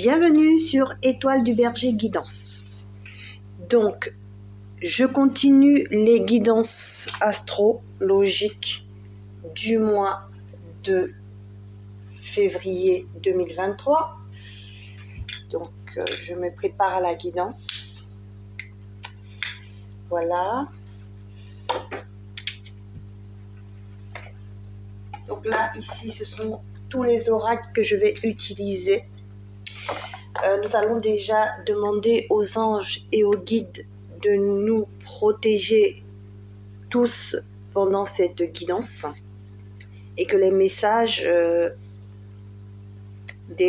Bienvenue sur Étoile du Berger Guidance. Donc, je continue les guidances astrologiques du mois de février 2023. Donc, je me prépare à la guidance. Voilà. Donc là, ici, ce sont tous les oracles que je vais utiliser. Nous allons déjà demander aux anges et aux guides de nous protéger tous pendant cette guidance et que les messages de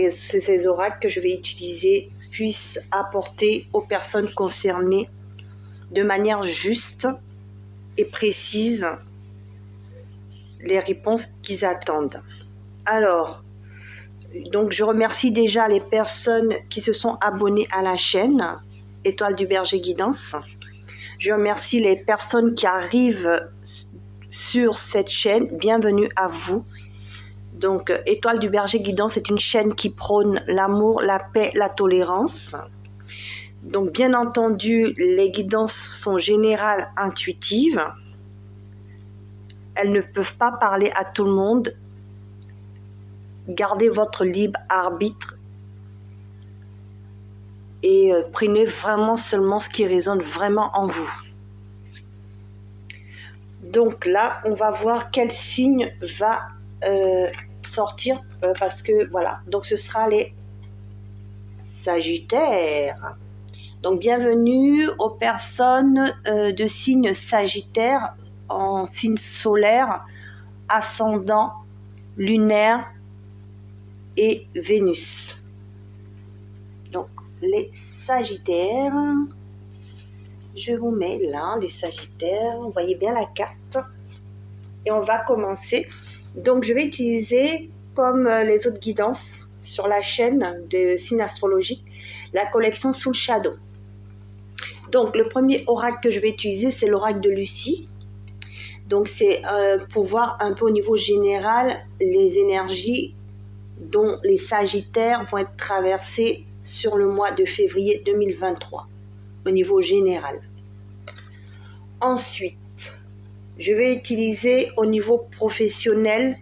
ces oracles que je vais utiliser puissent apporter aux personnes concernées de manière juste et précise les réponses qu'ils attendent. Alors, donc je remercie déjà les personnes qui se sont abonnées à la chaîne Étoile du Berger Guidance. Je remercie les personnes qui arrivent sur cette chaîne. Bienvenue à vous. Donc Étoile du Berger Guidance est une chaîne qui prône l'amour, la paix, la tolérance. Donc bien entendu, les guidances sont générales, intuitives. Elles ne peuvent pas parler à tout le monde. Gardez votre libre arbitre et prenez vraiment seulement ce qui résonne vraiment en vous. Donc là, on va voir quel signe va sortir parce que voilà, donc ce sera les Sagittaires. Donc bienvenue aux personnes de signe Sagittaire en signe solaire, ascendant, lunaire et Vénus. Donc les Sagittaires, je vous mets là les Sagittaires, vous voyez bien la carte et on va commencer. Donc je vais utiliser comme les autres guidances sur la chaîne de signes astrologiques la collection Soul Shadow. Donc le premier oracle que je vais utiliser, c'est l'oracle de Lucie. Donc c'est pour voir un peu au niveau général les énergies dont les Sagittaires vont être traversés sur le mois de février 2023 au niveau général. Ensuite, je vais utiliser au niveau professionnel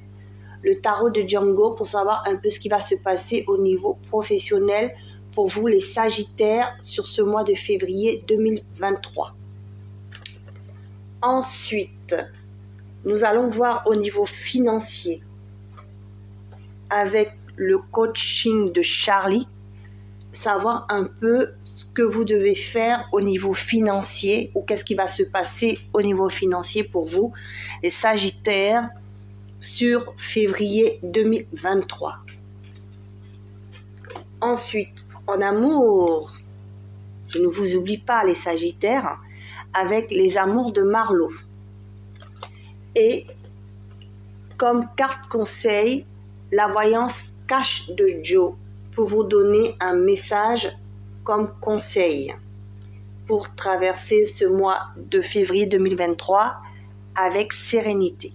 le tarot de Django pour savoir un peu ce qui va se passer au niveau professionnel pour vous les Sagittaires sur ce mois de février 2023. Ensuite, nous allons voir au niveau financier avec le coaching de Charlie, savoir un peu ce que vous devez faire au niveau financier ou qu'est-ce qui va se passer au niveau financier pour vous, les Sagittaires, sur février 2023. Ensuite, en amour, je ne vous oublie pas les Sagittaires, avec les amours de Marlowe. Et comme carte conseil, la voyance cache de Joe pour vous donner un message comme conseil pour traverser ce mois de février 2023 avec sérénité.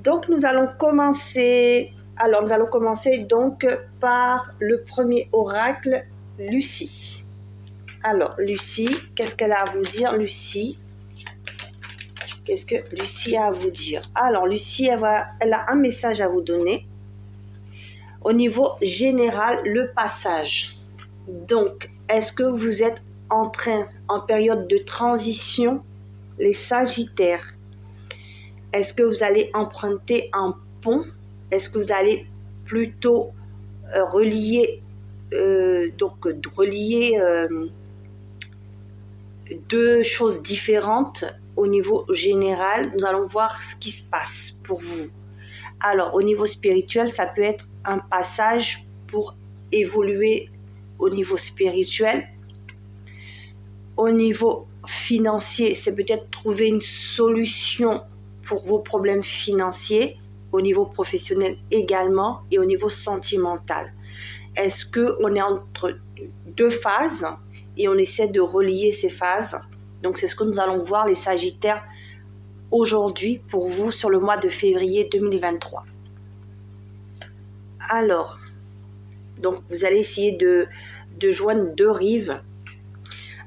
Donc nous allons commencer donc par le premier oracle, Lucie. Alors Lucie, qu'est-ce qu'elle a à vous dire, Lucie? Qu'est-ce que Lucie a à vous dire? Alors Lucie, elle a un message à vous donner. Au niveau général, le passage. Donc, est-ce que vous êtes en période de transition, les Sagittaires? Est-ce que vous allez emprunter un pont? Est-ce que vous allez plutôt relier deux choses différentes au niveau général? Nous allons voir ce qui se passe pour vous. Alors, au niveau spirituel, ça peut être un passage pour évoluer au niveau spirituel. Au niveau financier, c'est peut-être trouver une solution pour vos problèmes financiers, au niveau professionnel également et au niveau sentimental. Est-ce qu'on est entre deux phases et on essaie de relier ces phases? Donc, c'est ce que nous allons voir, les Sagittaires, aujourd'hui pour vous sur le mois de février 2023. Alors, Donc, vous allez essayer de joindre deux rives.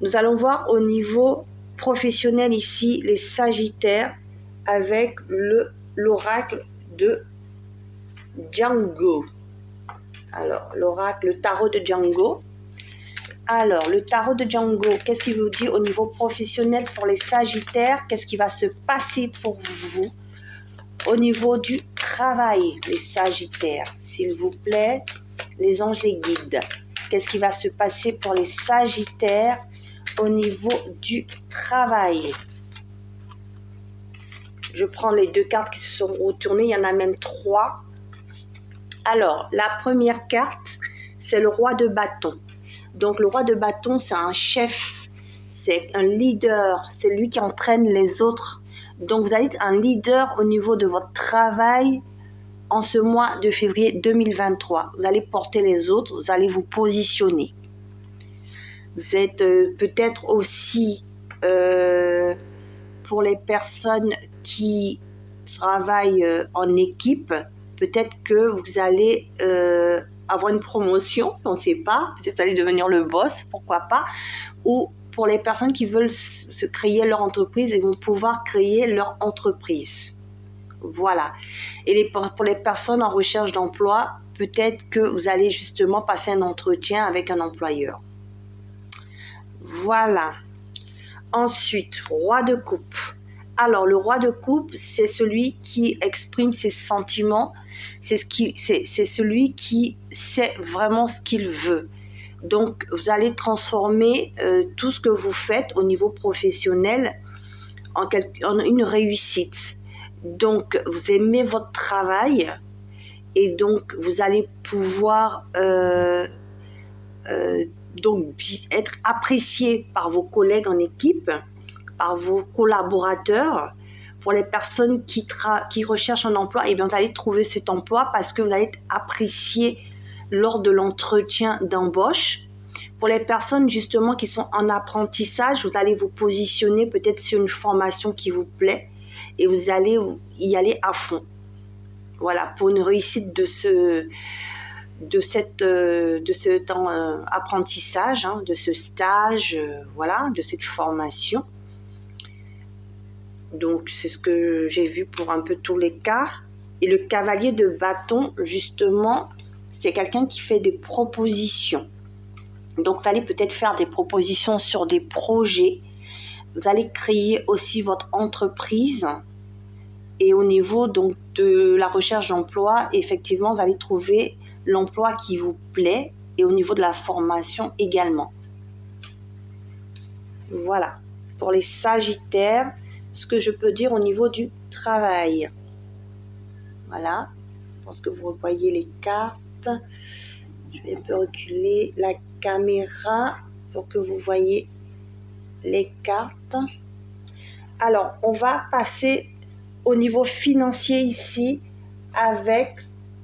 Nous allons voir au niveau professionnel ici, les Sagittaires, avec l'oracle de Django. Alors, l'oracle, le tarot de Django. Alors, le tarot de Django, qu'est-ce qu'il vous dit au niveau professionnel pour les Sagittaires? Qu'est-ce qui va se passer pour vous au niveau du travail, les Sagittaires? S'il vous plaît, les anges les guident. Qu'est-ce qui va se passer pour les Sagittaires au niveau du travail? Je prends les deux cartes qui se sont retournées, il y en a même 3. Alors, la première carte, c'est le roi de bâton. Donc, le roi de bâton, c'est un chef, c'est un leader, c'est lui qui entraîne les autres. Donc, vous allez être un leader au niveau de votre travail en ce mois de février 2023. Vous allez porter les autres, vous allez vous positionner. Vous êtes peut-être aussi, pour les personnes qui travaillent en équipe, peut-être que vous allez avoir une promotion, on ne sait pas, peut-être allez devenir le boss, pourquoi pas, ou pour les personnes qui veulent se créer leur entreprise, ils vont pouvoir créer leur entreprise. Voilà. Et pour les personnes en recherche d'emploi, peut-être que vous allez justement passer un entretien avec un employeur. Voilà. Ensuite, roi de coupe. Alors, le roi de coupe, c'est celui qui exprime ses sentiments. C'est celui qui sait vraiment ce qu'il veut. Donc, vous allez transformer tout ce que vous faites au niveau professionnel en une réussite. Donc, vous aimez votre travail et donc, vous allez pouvoir donc être apprécié par vos collègues en équipe, par vos collaborateurs. Pour les personnes qui recherchent un emploi, et bien vous allez trouver cet emploi parce que vous allez être apprécié lors de l'entretien d'embauche. Pour les personnes justement qui sont en apprentissage, vous allez vous positionner peut-être sur une formation qui vous plaît et vous allez y aller à fond. Voilà, pour une réussite de cet apprentissage, hein, de ce stage, voilà, de cette formation. Donc, c'est ce que j'ai vu pour un peu tous les cas. Et le cavalier de bâton, justement, c'est quelqu'un qui fait des propositions. Donc, vous allez peut-être faire des propositions sur des projets. Vous allez créer aussi votre entreprise. Et au niveau donc, de la recherche d'emploi, effectivement, vous allez trouver l'emploi qui vous plaît. Et au niveau de la formation également. Voilà. Pour les Sagittaires, ce que je peux dire au niveau du travail. Voilà, je pense que vous voyez les cartes. Je vais un peu reculer la caméra pour que vous voyez les cartes. Alors, on va passer au niveau financier ici avec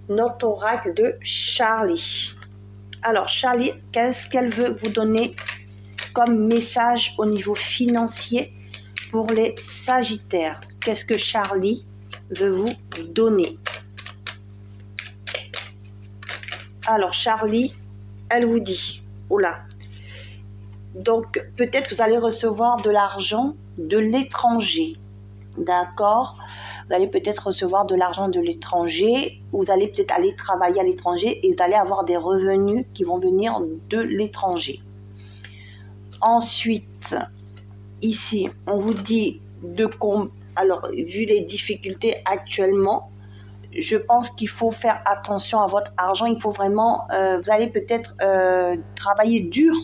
notre oracle de Charlie. Alors, Charlie, qu'est-ce qu'elle veut vous donner comme message au niveau financier pour les Sagittaires? Qu'est-ce que Charlie veut vous donner? Alors, Charlie, elle vous dit, oula, donc peut-être que vous allez recevoir de l'argent de l'étranger, d'accord? Vous allez peut-être recevoir de l'argent de l'étranger, vous allez peut-être aller travailler à l'étranger et vous allez avoir des revenus qui vont venir de l'étranger. Ensuite, ici, on vous dit alors, vu les difficultés actuellement, je pense qu'il faut faire attention à votre argent. Il faut vraiment, vous allez peut-être travailler dur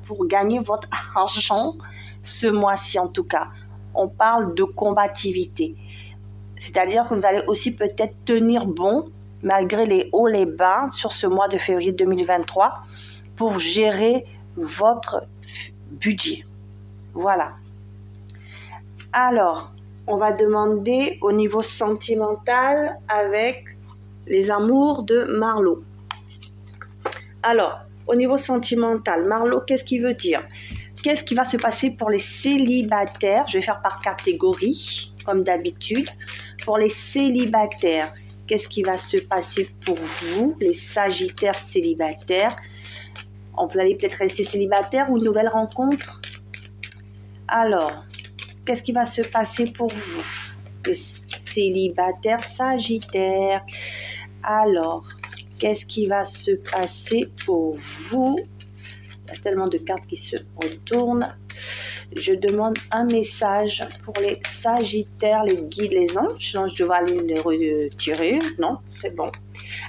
pour gagner votre argent ce mois-ci en tout cas. On parle de combativité. C'est-à-dire que vous allez aussi peut-être tenir bon malgré les hauts et les bas sur ce mois de février 2023 pour gérer votre budget. Voilà. Alors, on va demander au niveau sentimental avec les amours de Marlo. Alors, au niveau sentimental, Marlo, qu'est-ce qu'il veut dire? Qu'est-ce qui va se passer pour les célibataires? Je vais faire par catégorie, comme d'habitude. Pour les célibataires, qu'est-ce qui va se passer pour vous, les Sagittaires célibataires? Vous allez peut-être rester célibataire ou une nouvelle rencontre. Alors, qu'est-ce qui va se passer pour vous, les célibataires Sagittaires? Alors, qu'est-ce qui va se passer pour vous? Il y a tellement de cartes qui se retournent. Je demande un message pour les Sagittaires, les guides, les anges. Non, je dois aller les retirer. Non, c'est bon.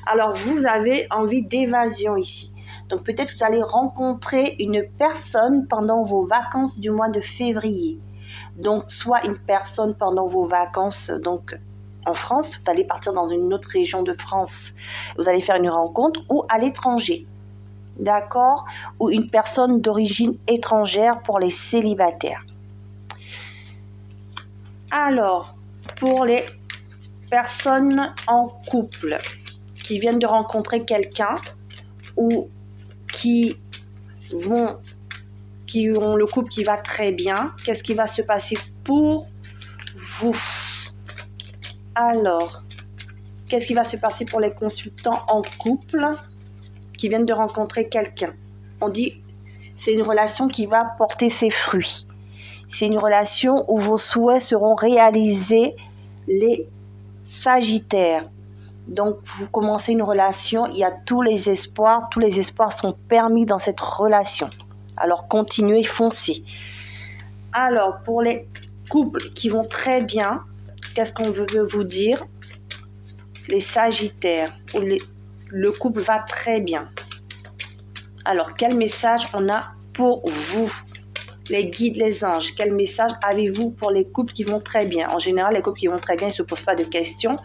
Alors, vous avez envie d'évasion ici. Donc, peut-être que vous allez rencontrer une personne pendant vos vacances du mois de février. Donc, soit une personne pendant vos vacances, donc en France, vous allez partir dans une autre région de France, vous allez faire une rencontre, ou à l'étranger. D'accord? Ou une personne d'origine étrangère pour les célibataires. Alors, pour les personnes en couple qui viennent de rencontrer quelqu'un ou qui ont le couple qui va très bien, qu'est-ce qui va se passer pour vous? Alors, qu'est-ce qui va se passer pour les consultants en couple qui viennent de rencontrer quelqu'un? On dit c'est une relation qui va porter ses fruits. C'est une relation où vos souhaits seront réalisés, les Sagittaires. Donc, vous commencez une relation, il y a tous les espoirs sont permis dans cette relation. Alors, continuez, foncez. Alors, pour les couples qui vont très bien, qu'est-ce qu'on veut vous dire? Les Sagittaires, le couple va très bien. Alors, quel message on a pour vous? Les guides, les anges, quel message avez-vous pour les couples qui vont très bien? En général, les couples qui vont très bien, ils ne se posent pas de questions.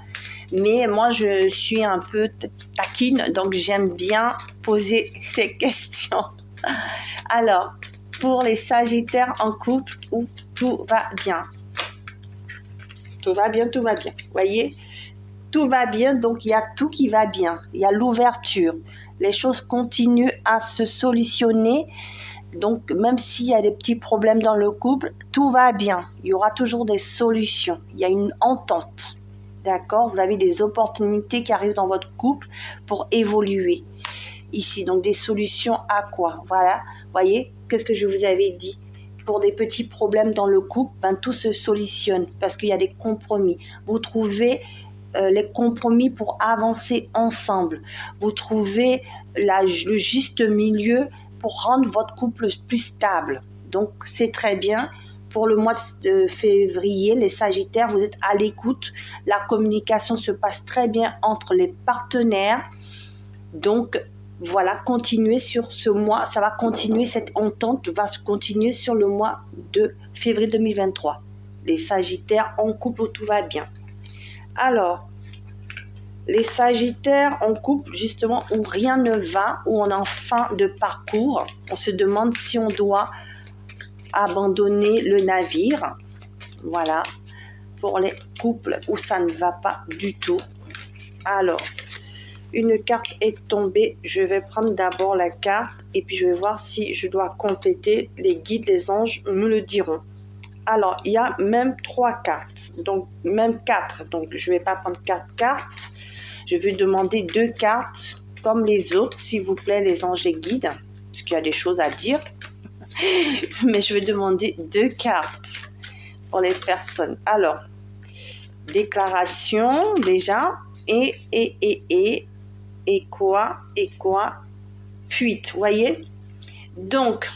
Mais moi, je suis un peu taquine, donc j'aime bien poser ces questions. Alors, pour les Sagittaires en couple où tout va bien. Tout va bien, tout va bien. Vous voyez? Tout va bien, donc il y a tout qui va bien. Il y a l'ouverture. Les choses continuent à se solutionner. Donc, même s'il y a des petits problèmes dans le couple, tout va bien. Il y aura toujours des solutions. Il y a une entente. D'accord? Vous avez des opportunités qui arrivent dans votre couple pour évoluer. Ici, donc des solutions à quoi? Voilà. Voyez, qu'est-ce que je vous avais dit? Pour des petits problèmes dans le couple, tout se solutionne parce qu'il y a des compromis. Vous trouvez les compromis pour avancer ensemble. Vous trouvez le juste milieu pour rendre votre couple plus stable. Donc, c'est très bien. Pour le mois de février, les Sagittaires, vous êtes à l'écoute. La communication se passe très bien entre les partenaires. Donc, voilà, continuez sur ce mois. Ça va continuer, cette entente va se continuer sur le mois de février 2023. Les Sagittaires en couple où tout va bien. Alors, les Sagittaires en couple, justement, où rien ne va, où on est en fin de parcours, on se demande si on doit abandonner le navire. Voilà, pour les couples où ça ne va pas du tout. Alors, une carte est tombée. Je vais prendre d'abord la carte et puis je vais voir si je dois compléter. Les guides, les anges me le diront. Alors, il y a même 3 cartes, donc même 4. Donc, je ne vais pas prendre 4 cartes. Je vais demander 2 cartes, comme les autres, s'il vous plaît, les anges et guides, parce qu'il y a des choses à dire. Mais je vais demander 2 cartes pour les personnes. Alors, déclaration, déjà, et quoi, fuite, vous voyez? Donc,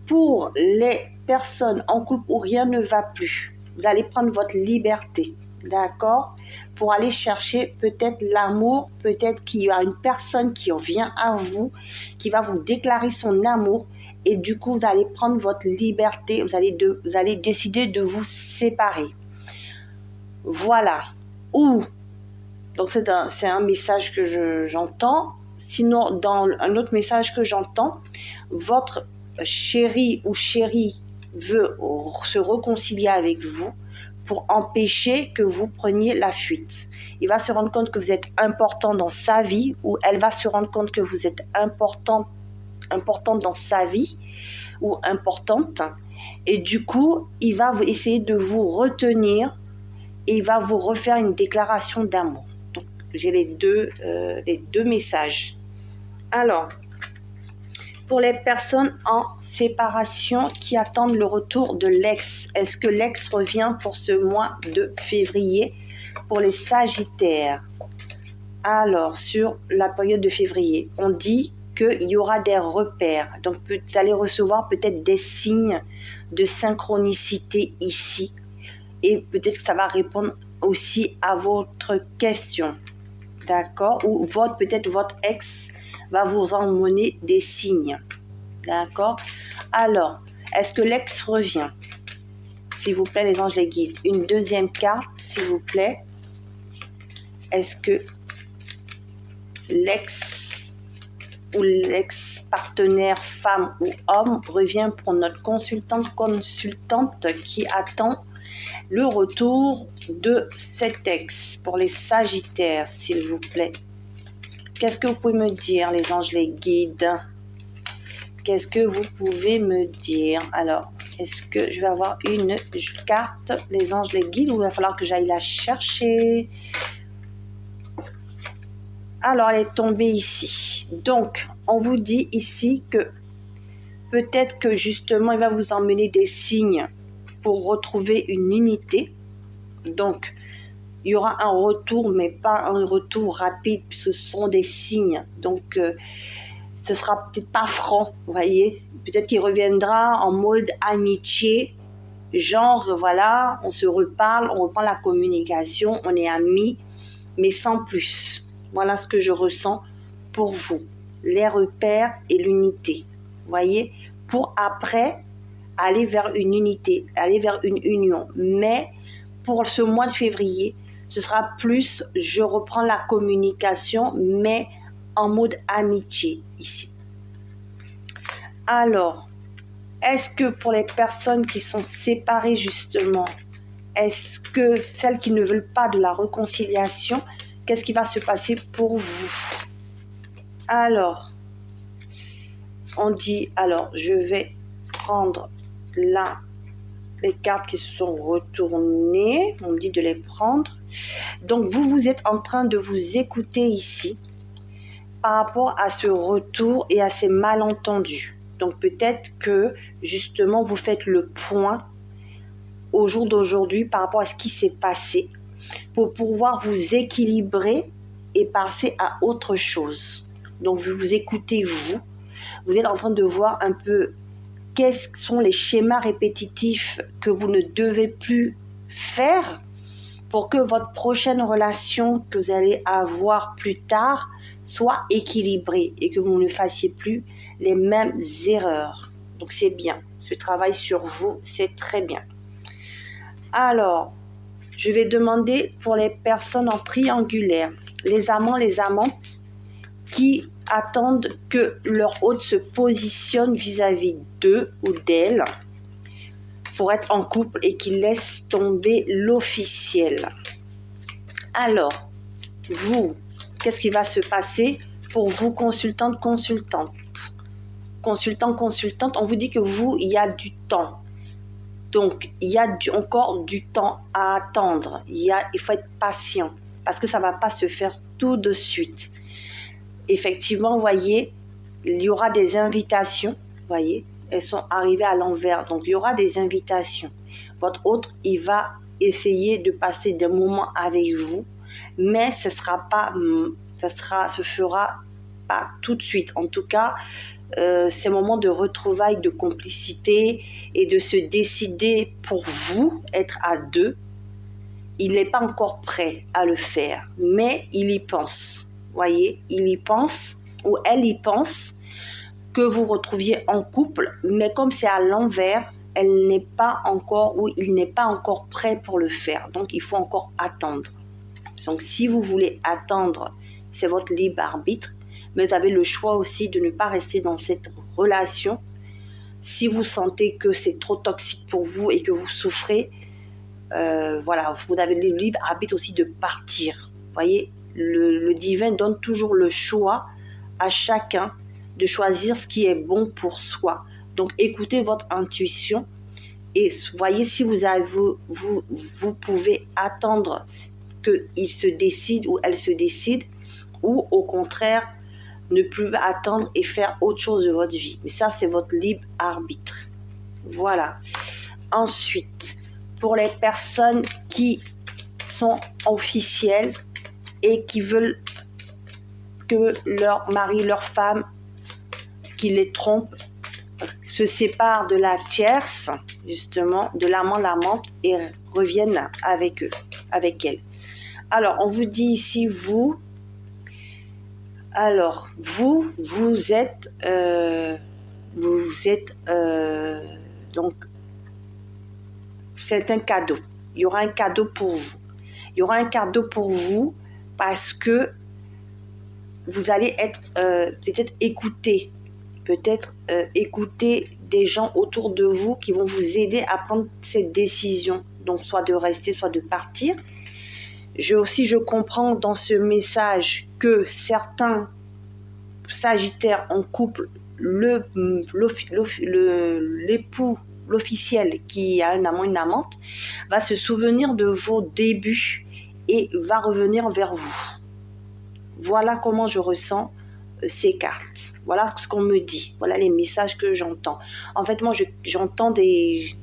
pour les personnes en couple où rien ne va plus, vous allez prendre votre liberté, d'accord? Pour aller chercher peut-être l'amour, peut-être qu'il y a une personne qui vient à vous, qui va vous déclarer son amour, et du coup, vous allez prendre votre liberté, vous allez décider de vous séparer. Voilà. Ou, donc c'est un message que j'entends. Sinon, dans un autre message que j'entends, votre chéri ou chérie veut se réconcilier avec vous pour empêcher que vous preniez la fuite. Il va se rendre compte que vous êtes important dans sa vie, ou elle va se rendre compte que vous êtes importante dans sa vie, ou importante, et du coup, il va essayer de vous retenir et il va vous refaire une déclaration d'amour. j'ai les deux messages. Alors, pour les personnes en séparation qui attendent le retour de l'ex, est-ce que l'ex revient pour ce mois de février pour les Sagittaires? Alors, sur la période de février, on dit qu'il y aura des repères. Donc, vous allez recevoir peut-être des signes de synchronicité ici. Et peut-être que ça va répondre aussi à votre question. D'accord? Ou peut-être votre ex va vous emmener des signes. D'accord? Alors, est-ce que l'ex revient? S'il vous plaît, les anges les guident. Une deuxième carte, s'il vous plaît. Est-ce que l'ex ou l'ex-partenaire femme ou homme revient pour notre consultante qui attend le retour de cet ex pour les Sagittaires, s'il vous plaît? Qu'est-ce que vous pouvez me dire, les anges les guides? Qu'est-ce que vous pouvez me dire? Alors, est-ce que je vais avoir une carte, les anges les guides, ou il va falloir que j'aille la chercher? Alors, elle est tombée ici. Donc, on vous dit ici que peut-être que justement, il va vous emmener des signes pour retrouver une unité. Donc, il y aura un retour, mais pas un retour rapide, ce sont des signes. Donc, ce sera peut-être pas franc, vous voyez. Peut-être qu'il reviendra en mode amitié, genre, voilà, on se reparle, on reprend la communication, on est amis, mais sans plus. Voilà ce que je ressens pour vous. Les repères et l'unité, vous voyez, pour après aller vers une unité, aller vers une union. Mais pour ce mois de février, ce sera plus, je reprends la communication, mais en mode amitié ici. Alors, est-ce que pour les personnes qui sont séparées justement, est-ce que celles qui ne veulent pas de la réconciliation, qu'est-ce qui va se passer pour vous? Alors, on dit, alors je vais prendre là les cartes qui se sont retournées, on me dit de les prendre. Donc vous êtes en train de vous écouter ici par rapport à ce retour et à ces malentendus. Donc peut-être que justement vous faites le point au jour d'aujourd'hui par rapport à ce qui s'est passé pour pouvoir vous équilibrer et passer à autre chose. Donc vous vous écoutez vous êtes en train de voir un peu quels sont les schémas répétitifs que vous ne devez plus faire pour que votre prochaine relation que vous allez avoir plus tard soit équilibrée et que vous ne fassiez plus les mêmes erreurs. Donc c'est bien. Ce travail sur vous, c'est très bien. Alors, je vais demander pour les personnes en triangulaire, les amants, les amantes qui attendent que leur hôte se positionne vis-à-vis d'eux ou d'elle pour être en couple et qu'ils laissent tomber l'officiel. Alors, vous, qu'est-ce qui va se passer pour vous, consultante, consultante, on vous dit que vous, il y a du temps. Donc, il y a encore du temps à attendre. Il faut être patient parce que ça ne va pas se faire tout de suite. Effectivement, vous voyez, il y aura des invitations, vous voyez, elles sont arrivées à l'envers. Donc, il y aura des invitations. Votre hôte, il va essayer de passer des moments avec vous, mais ce fera pas tout de suite. En tout cas, ces moments de retrouvailles, de complicité et de se décider pour vous, être à deux, il n'est pas encore prêt à le faire, mais il y pense. Voyez, il y pense ou elle y pense que vous retrouviez en couple, mais comme c'est à l'envers, elle n'est pas encore ou il n'est pas encore prêt pour le faire. Donc, il faut encore attendre. Donc, si vous voulez attendre, c'est votre libre arbitre, mais vous avez le choix aussi de ne pas rester dans cette relation. Si vous sentez que c'est trop toxique pour vous et que vous souffrez, voilà, vous avez le libre arbitre aussi de partir. Voyez, le divin donne toujours le choix à chacun de choisir ce qui est bon pour soi. Donc, écoutez votre intuition et voyez si vous pouvez attendre qu'il se décide ou elle se décide, ou au contraire, ne plus attendre et faire autre chose de votre vie. Mais ça, c'est votre libre arbitre. Voilà. Ensuite, pour les personnes qui sont officielles et qui veulent que leur mari, leur femme, qui les trompe, se séparent de la tierce, justement, de l'amant, l'amante, et reviennent avec eux, avec elle. Alors, on vous dit ici, vous êtes, donc, c'est un cadeau. Il y aura un cadeau pour vous. Il y aura un cadeau pour vous parce que vous allez être peut-être écouté. Peut-être écouter des gens autour de vous qui vont vous aider à prendre cette décision. Donc, soit de rester, soit de partir. Je comprends dans ce message que certains Sagittaires en couple, l'époux, l'officiel qui a un amant, une amante, va se souvenir de vos débuts et va revenir vers vous. Voilà comment je ressens ces cartes. Voilà ce qu'on me dit. Voilà les messages que j'entends. En fait, moi, j'entends les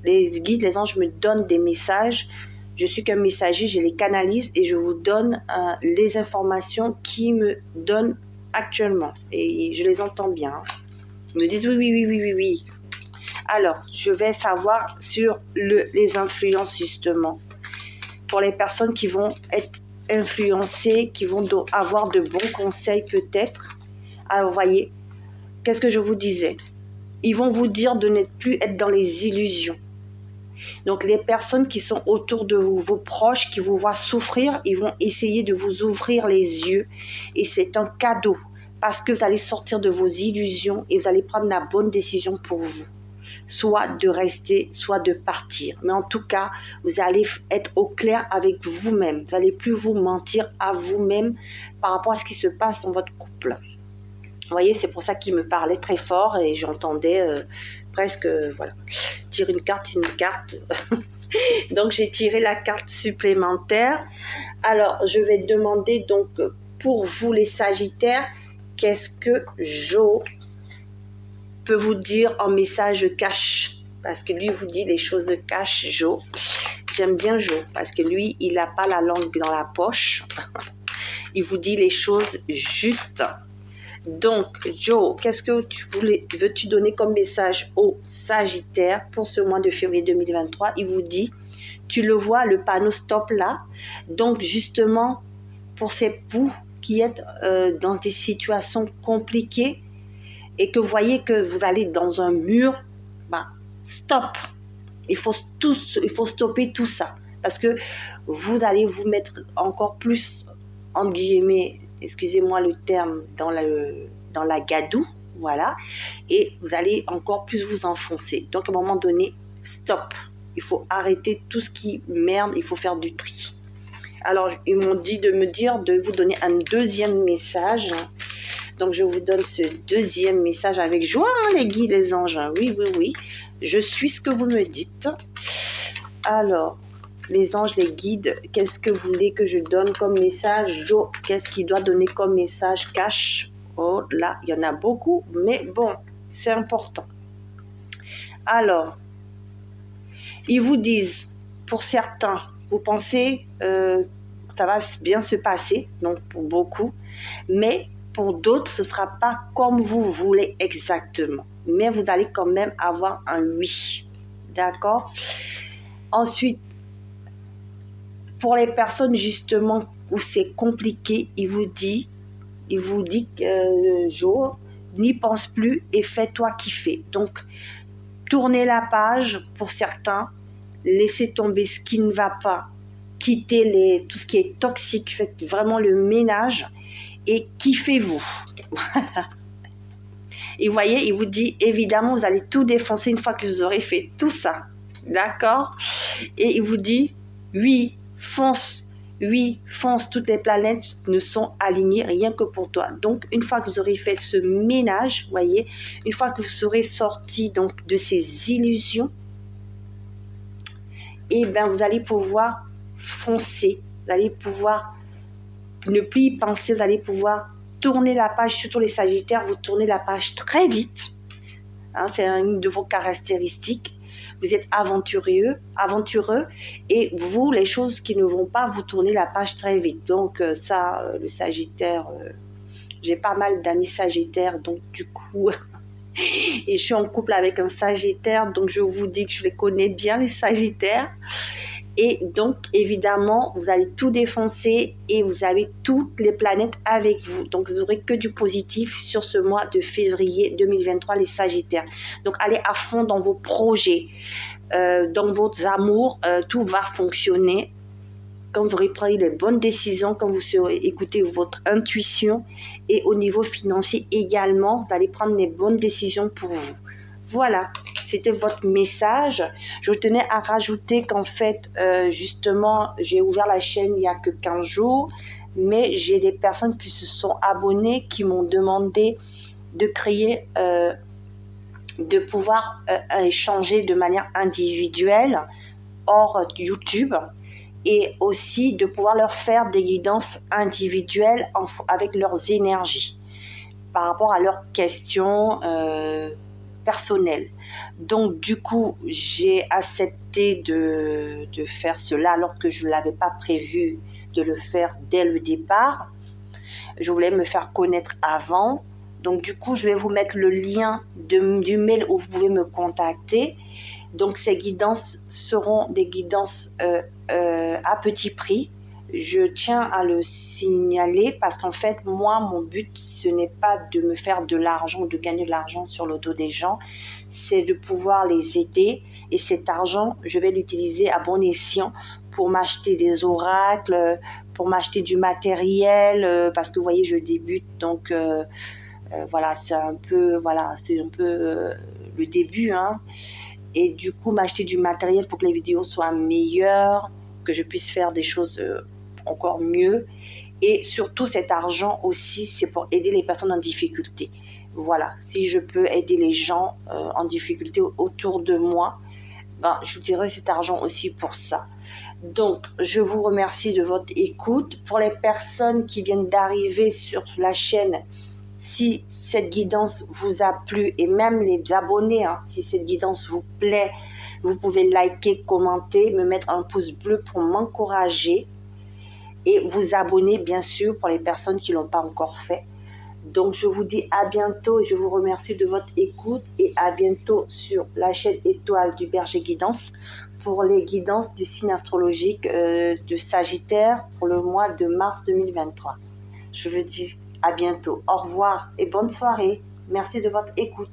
guides, les anges me donnent des messages. Je suis qu'un messager, je les canalise et je vous donne les informations qui me donnent actuellement. Et je les entends bien. Ils me disent oui. Alors, je vais savoir sur les influences, justement. Pour les personnes qui vont être influencées, qui vont avoir de bons conseils peut-être. Alors, voyez, qu'est-ce que je vous disais? Ils vont vous dire de ne plus être dans les illusions. Donc, les personnes qui sont autour de vous, vos proches qui vous voient souffrir, ils vont essayer de vous ouvrir les yeux. Et c'est un cadeau parce que vous allez sortir de vos illusions et vous allez prendre la bonne décision pour vous. Soit de rester, soit de partir. Mais en tout cas, vous allez être au clair avec vous-même. Vous n'allez plus vous mentir à vous-même par rapport à ce qui se passe dans votre couple. Vous voyez, c'est pour ça qu'il me parlait très fort et j'entendais presque, voilà, tire une carte. Donc, j'ai tiré la carte supplémentaire. Alors, je vais demander donc pour vous les Sagittaires, qu'est-ce que Jo peut vous dire en message cash? Parce que lui vous dit les choses cash, Jo. J'aime bien Jo parce que lui, il n'a pas la langue dans la poche. Il vous dit les choses justes. Donc, Jo, qu'est-ce que veux-tu donner comme message aux Sagittaires pour ce mois de février 2023? Il vous dit, tu le vois, le panneau stop là. Donc, justement, pour vous qui êtes dans des situations compliquées et que vous voyez que vous allez dans un mur, stop. Il faut stopper tout ça. Parce que vous allez vous mettre encore plus, entre guillemets, excusez-moi le terme, dans la gadoue, voilà, et vous allez encore plus vous enfoncer. Donc, à un moment donné, stop. Il faut arrêter tout ce qui merde, il faut faire du tri. Alors, ils m'ont dit de vous donner un deuxième message. Donc, je vous donne ce deuxième message avec joie, les guides, les anges. Oui. Je suis ce que vous me dites. Alors, les anges, les guides, qu'est-ce que vous voulez que je donne comme message? Jo, qu'est-ce qu'il doit donner comme message cash? Oh là, il y en a beaucoup, mais bon, c'est important. Alors, ils vous disent, pour certains, vous pensez ça va bien se passer, donc pour beaucoup, mais pour d'autres, ce ne sera pas comme vous voulez exactement. Mais vous allez quand même avoir un oui. D'accord? Ensuite, pour les personnes justement où c'est compliqué, il vous dit Jo, n'y pense plus et fais-toi kiffer. Donc, tournez la page pour certains, laissez tomber ce qui ne va pas, quittez tout ce qui est toxique, faites vraiment le ménage et kiffez-vous. Et vous voyez, il vous dit, évidemment, vous allez tout défoncer une fois que vous aurez fait tout ça. D'accord? Et il vous dit, oui, fonce, toutes les planètes ne sont alignées rien que pour toi. Donc, une fois que vous aurez fait ce ménage, vous voyez, une fois que vous serez sorti donc de ces illusions, et bien, vous allez pouvoir foncer Vous allez pouvoir ne plus y penser, vous allez pouvoir tourner la page, surtout les Sagittaires, vous tournez la page très vite. Hein, c'est une de vos caractéristiques. Vous êtes aventureux et vous, les choses qui ne vont pas, vous tournez la page très vite. Donc ça, le Sagittaire, j'ai pas mal d'amis Sagittaires, donc du coup, et je suis en couple avec un Sagittaire, donc je vous dis que je les connais bien, les Sagittaires. Et donc, évidemment, vous allez tout défoncer et vous avez toutes les planètes avec vous. Donc, vous n'aurez que du positif sur ce mois de février 2023, les Sagittaires. Donc, allez à fond dans vos projets, dans vos amours, tout va fonctionner. Quand vous aurez pris les bonnes décisions, quand vous saurez écouter votre intuition et au niveau financier également, vous allez prendre les bonnes décisions pour vous. Voilà, c'était votre message. Je tenais à rajouter qu'en fait, justement, j'ai ouvert la chaîne il n'y a que 15 jours, mais j'ai des personnes qui se sont abonnées, qui m'ont demandé de créer, de pouvoir échanger de manière individuelle hors YouTube et aussi de pouvoir leur faire des guidances individuelles avec leurs énergies par rapport à leurs questions personnel. Donc du coup, j'ai accepté de faire cela alors que je ne l'avais pas prévu de le faire dès le départ. Je voulais me faire connaître avant. Donc du coup, je vais vous mettre le lien du mail où vous pouvez me contacter. Donc ces guidances seront des guidances à petit prix. Je tiens à le signaler parce qu'en fait, moi, mon but, ce n'est pas de me faire de l'argent, de gagner de l'argent sur le dos des gens, c'est de pouvoir les aider. Et cet argent, je vais l'utiliser à bon escient pour m'acheter des oracles, pour m'acheter du matériel, parce que vous voyez, je débute, donc voilà, c'est un peu le début, hein. Et du coup, m'acheter du matériel pour que les vidéos soient meilleures, que je puisse faire des choses encore mieux. Et surtout, cet argent aussi, c'est pour aider les personnes en difficulté. Voilà, si je peux aider les gens en difficulté autour de moi, ben, j'utiliserai cet argent aussi pour ça. Donc, je vous remercie de votre écoute. Pour les personnes qui viennent d'arriver sur la chaîne, si cette guidance vous a plu, et même les abonnés, hein, si cette guidance vous plaît, vous pouvez liker, commenter, me mettre un pouce bleu pour m'encourager et vous abonner bien sûr pour les personnes qui ne l'ont pas encore fait. Donc je vous dis à bientôt et je vous remercie de votre écoute et à bientôt sur la chaîne Étoile du Berger Guidance pour les guidances du signe astrologique de Sagittaire pour le mois de mars 2023. Je vous dis à bientôt. Au revoir et bonne soirée. Merci de votre écoute.